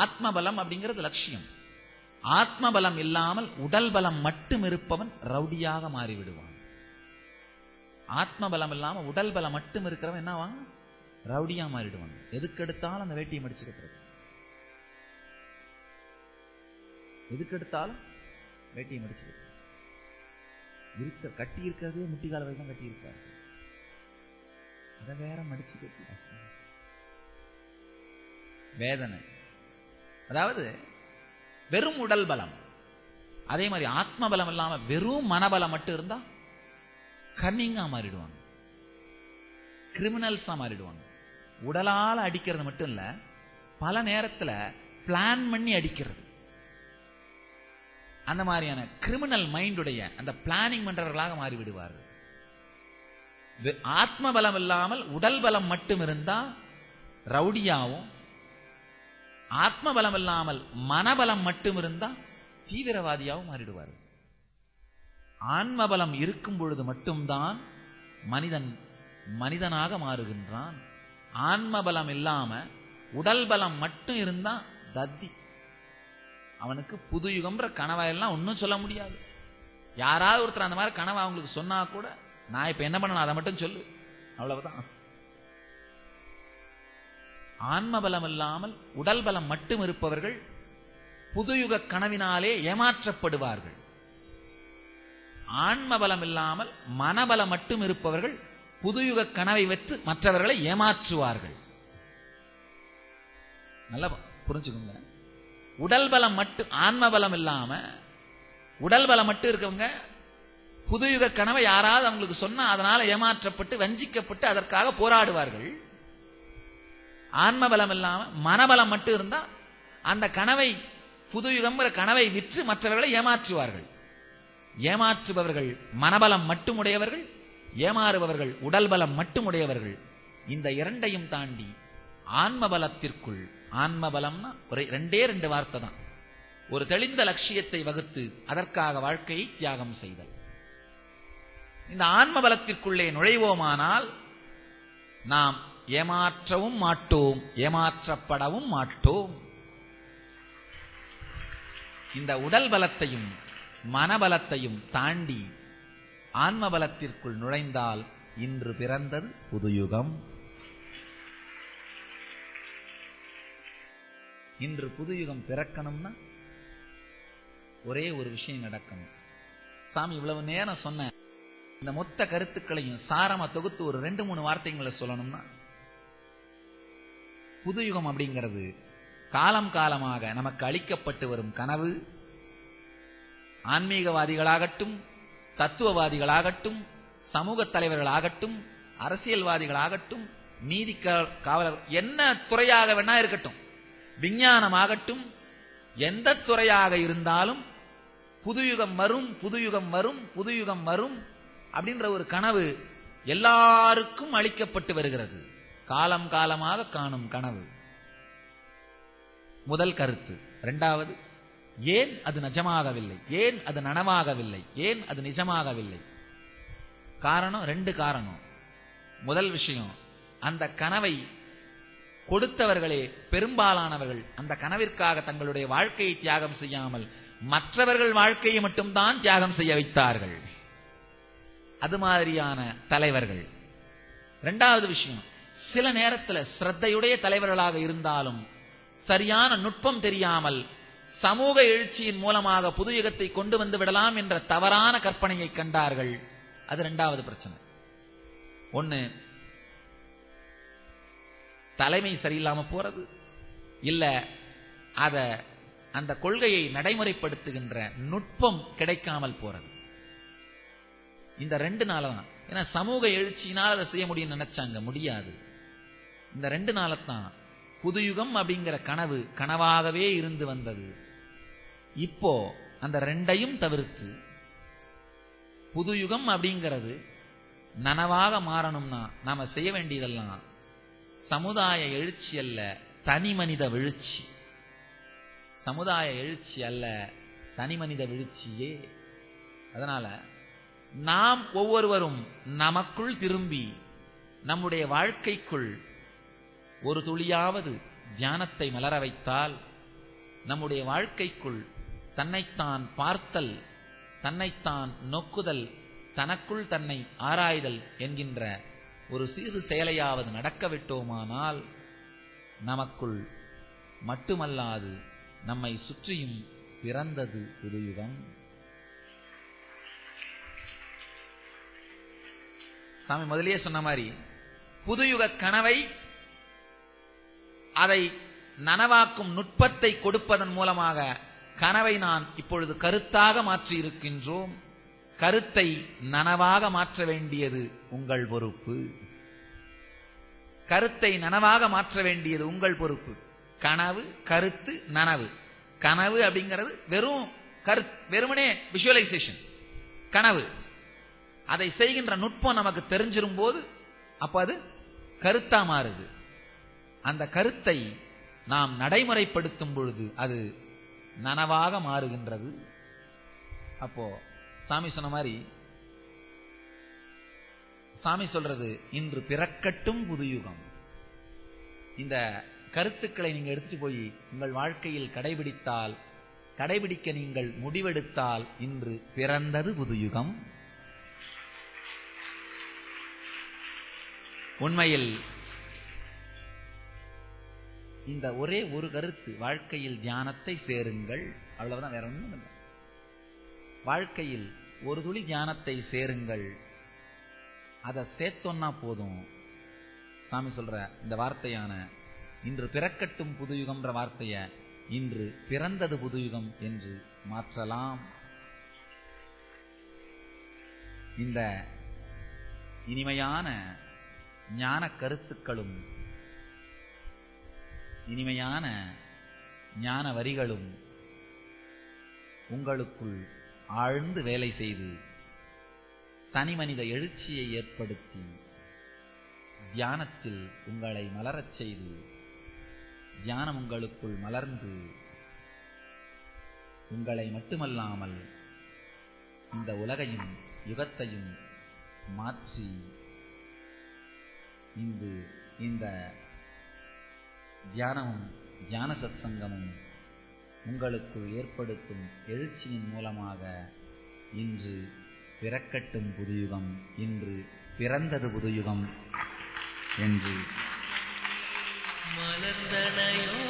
ஆத்ம பலம் அப்படிங்கிறது லட்சியம். ஆத்ம பலம் இல்லாமல் உடல் பலம் மட்டும் இருப்பவன் ரவுடியாக மாறிவிடுவான். ஆத்ம பலம் இல்லாம உடல் பலம் மட்டும் இருக்கிறவன் என்னவா? ரவுடியா மாறிடுவான். எதுக்கு எடுத்தாலும் அந்த வேட்டியை மடிச்சுக்கிறது, எதுக்கு எடுத்தாலும் வேட்டியை மடிச்சுக்கிறது. இருக்க கட்டி இருக்கிறதே முட்டிகால வரைக்கும் கட்டி இருக்காரு, அதை வேற மடிச்சுக்கிறது வேதனை. அதாவது வெறும் உடல் பலம். அதே மாதிரி ஆத்ம பலம் இல்லாம வெறும் மனபலம் மட்டும் இருந்தா கன்னிங்கா மாறிடுவாங்க, கிரிமினல்ஸா மாறிடுவாங்க. உடலால அடிக்கிறது மட்டும் இல்ல, பல நேரத்துல பிளான் பண்ணி அடிக்கிறது. அந்த மாதிரியான கிரிமினல் மைண்டுடைய அந்த பிளானிங் பண்றவர்களாக மாறிவிடுவார்கள். ஆத்ம பலம் இல்லாமல் உடல் பலம் மட்டும் இருந்தா ரவுடியாவும், ஆத்ம பலம் இல்லாமல் மனபலம் மட்டும் இருந்தா தீவிரவாதியாகவும் மாறிடுவார்கள். ஆன்ம பலம் இருக்கும் பொழுது மட்டும்தான் மனிதன் மனிதனாக மாறுகின்றான். ஆன்ம பலம் இல்லாம உடல் பலம் மட்டும் இருந்தா தத்தி. அவனுக்கு புது யுகம்ன்ற கனவாயெல்லாம் ஒன்னும் சொல்ல முடியாது. யாராவது ஒருத்தர் அந்த மாதிரி கனவை அவங்களுக்கு சொன்னா கூட, நான் இப்ப என்ன பண்ணணும் அதை மட்டும் சொல்லு, அவ்வளவுதான். ஆன்ம பலம் இல்லாமல் உடல் பலம் மட்டும் இருப்பவர்கள் புதுயுக கனவினாலே ஏமாற்றப்படுவார்கள். ஆன்ம பலம் இல்லாமல் மனபலம் மட்டும் இருப்பவர்கள் புதுயுக கனவை வைத்து மற்றவர்களை ஏமாற்றுவார்கள். நல்லா புரிஞ்சுக்கோங்க. உடல் பலம் மட்டும், ஆன்ம பலம் இல்லாம உடல் பலம் மட்டும் இருக்கவங்க புதுயுக கனவை யாராவது அவங்களுக்கு சொன்னா அதனால ஏமாற்றப்பட்டு வஞ்சிக்கப்பட்டு அதற்காக போராடுவார்கள். ஆன்ம பலம் இல்லாம மனபலம் மட்டும் இருந்தா அந்த கனவை, புதுயுகம் கனவை விற்று மற்றவர்களை ஏமாற்றுவார்கள். ஏமாற்றுபவர்கள் மனபலம் மட்டும் உடையவர்கள், ஏமாறுபவர்கள் உடல் பலம் மட்டும் உடையவர்கள். இந்த இரண்டையும் தாண்டி ஆன்ம பலத்திற்குள், ஆன்ம பலம்னா ஒரு ரெண்டு வார்த்தை தான், ஒரு தெளிந்த லட்சியத்தை வகுத்து அதற்காக வாழ்க்கையை தியாகம் செய்தல். இந்த ஆன்ம பலத்திற்குள்ளே நுழைவோமானால் நாம் ஏமாற்றவும் மாட்டோம், ஏமாற்றப்படவும் மாட்டோம். இந்த உடல் பலத்தையும் மனபலத்தையும் தாண்டி ஆன்ம பலத்திற்குள் நுழைந்தால் இன்று பிறந்தது புதுயுகம். இன்று புதுயுகம் பிறக்கணும்னா ஒரே ஒரு விஷயம் நடக்கணும். சாமி இவ்வளவு நேரம் சொன்ன இந்த மொத்த கருத்துக்களையும் சாரமா தொகுத்து ஒரு 2-3 வார்த்தைகளை சொல்லணும்னா, புதுயுகம் அப்படிங்கிறது காலம் காலமாக நமக்கு அளிக்கப்பட்டு வரும் கனவு. ஆன்மீகவாதிகளாகட்டும், தத்துவவாதிகளாகட்டும், சமூக தலைவர்களாகட்டும், அரசியல்வாதிகளாகட்டும், நீதி காவலர், என்ன துறையாக வேணா இருக்கட்டும், விஞ்ஞானமாகட்டும், எந்த துறையாக இருந்தாலும் புதுயுகம் வரும், புதுயுகம் வரும், புதுயுகம் வரும் அப்படின்ற ஒரு கனவு எல்லாருக்கும் அளிக்கப்பட்டு வருகிறது. காலம் காலமாக காணும் கனவு. முதல் கருத்து. இரண்டாவது, ஏன் அது நிஜமாகவில்லை, ஏன் அது நனவாகவில்லை, ஏன் அது நிஜமாகவில்லை? காரணம் 2 காரணம். முதல் விஷயம், அந்த கனவை கொடுத்தவர்களே பெரும்பாலானவர்கள் அந்த கனவிற்காக தங்களுடைய வாழ்க்கையை தியாகம் செய்யாமல் மற்றவர்கள் வாழ்க்கையை மட்டும்தான் தியாகம் செய்ய வைத்தார்கள். அது மாதிரியான தலைவர்கள். 2வது விஷயம், சில நேரத்தில் ஸ்ரத்தையுடைய தலைவர்களாக இருந்தாலும் சரியான நுட்பம் தெரியாமல் சமூக எழுச்சியின் மூலமாக புதுயுகத்தை கொண்டு வந்து விடலாம் என்ற தவறான கற்பனையை கண்டார்கள். அது 2வது பிரச்சனை. ஒன்னு, தலைமை சரியில்லாம போறது, இல்ல அந்த கொள்கையை நடைமுறைப்படுத்துகின்ற நுட்பம் கிடைக்காமல் போறது. இந்த 2 நாளதான். ஏன்னா சமூக எழுச்சியினால் அதை செய்ய முடியும் நினைச்சாங்க, முடியாது. இந்த 2 நாளத்தான் புதுயுகம் அப்படிங்கிற கனவு கனவாகவே இருந்து வந்தது. இப்போ அந்த 2ஐயும் தவிர்த்து புதுயுகம் அப்படிங்கிறது நனவாக மாறணும்னா நாம செய்ய வேண்டியதெல்லாம் சமுதாய எழுச்சி அல்ல, தனி மனித எழுச்சி. சமுதாய எழுச்சி அல்ல, தனி மனித எழுச்சியே. அதனால நாம் ஒவ்வொருவரும் நமக்குள் திரும்பி நம்முடைய வாழ்க்கைக்குள் ஒரு துளியாவது தியானத்தை மலர வைத்தால் நம்முடைய வாழ்க்கைக்குள் தன்னைத்தான் பார்த்தல், தன்னைத்தான் நோக்குதல், தனக்குள் தன்னை ஆராய்தல் என்கின்ற ஒரு சிறு செயலையாவது நடக்க விட்டோமானால் நமக்குள் மட்டுமல்லாது நம்மை சுற்றியும் பிறந்தது புதுயுகம். சாமி முதலியே சொன்ன மாதிரி புதுயுக கனவை அதை நனவாக்கும் நுட்பத்தை கொடுப்பதன் மூலமாக கனவை நான் இப்பொழுது கருத்தாக மாற்றி இருக்கின்றோம். கருத்தை நனவாக மாற்ற வேண்டியது உங்கள் பொறுப்பு. கருத்தை நனவாக மாற்ற வேண்டியது உங்கள் பொறுப்பு. கனவு, கருத்து, நனவு. கனவு அப்படிங்கிறது வெறுமனே விஷுவலைசேஷன் கனவு. அதை செய்கின்ற நுட்பம் நமக்கு தெரிஞ்சிரும் போது அப்ப அது கருத்தா மாறுது. அந்த கருத்தை நாம் நடைமுறைப்படுத்தும் பொழுது அது நனவாக மாறுகின்றது. அப்போ சாமி சொன்ன மாதிரி, சாமி சொல்றது இன்று பிறக்கட்டும் புதுயுகம். இந்த கருத்துக்களை நீங்க எடுத்துட்டு போய் உங்கள் வாழ்க்கையில் கடைபிடிக்க நீங்கள் முடிவெடுத்தால் இன்று பிறந்தது புதுயுகம். உண்மையில் இந்த ஒரே ஒரு கருத்து, வாழ்க்கையில் தியானத்தை சேருங்கள், அவ்வளவுதான், வேற ஒன்றும் இல்லை. வாழ்க்கையில் ஒரு துளி தியானத்தை சேருங்கள், அதை சேர்த்தோன்னா போதும். சாமி சொல்ற இந்த வார்த்தையான இன்று பிறக்கட்டும் புதுயுகம்ன்ற வார்த்தைய இன்று பிறந்தது புதுயுகம் என்று மாற்றலாம். இந்த இனிமையான ஞான கருத்துக்களும் இனிமையான ஞான வரிகளும் உங்களுக்குள் ஆழ்ந்து வேலை செய்து தனிமனித எழுச்சியை ஏற்படுத்தி தியானத்தில் உங்களை மலரச் செய்து தியானம் உங்களுக்குள் மலர்ந்து உங்களை மட்டுமல்லாமல் இந்த உலகையும் யுகத்தையும் மாற்றி இந்த தியானமும் தியான சத்சங்கமும் உங்களுக்குள் ஏற்படுத்தும் எழுச்சியின் மூலமாக இன்று பிறக்கட்டும் புதுயுகம், இன்று பிறந்தது புதுயுகம் என்று மலர்ந்தனையோ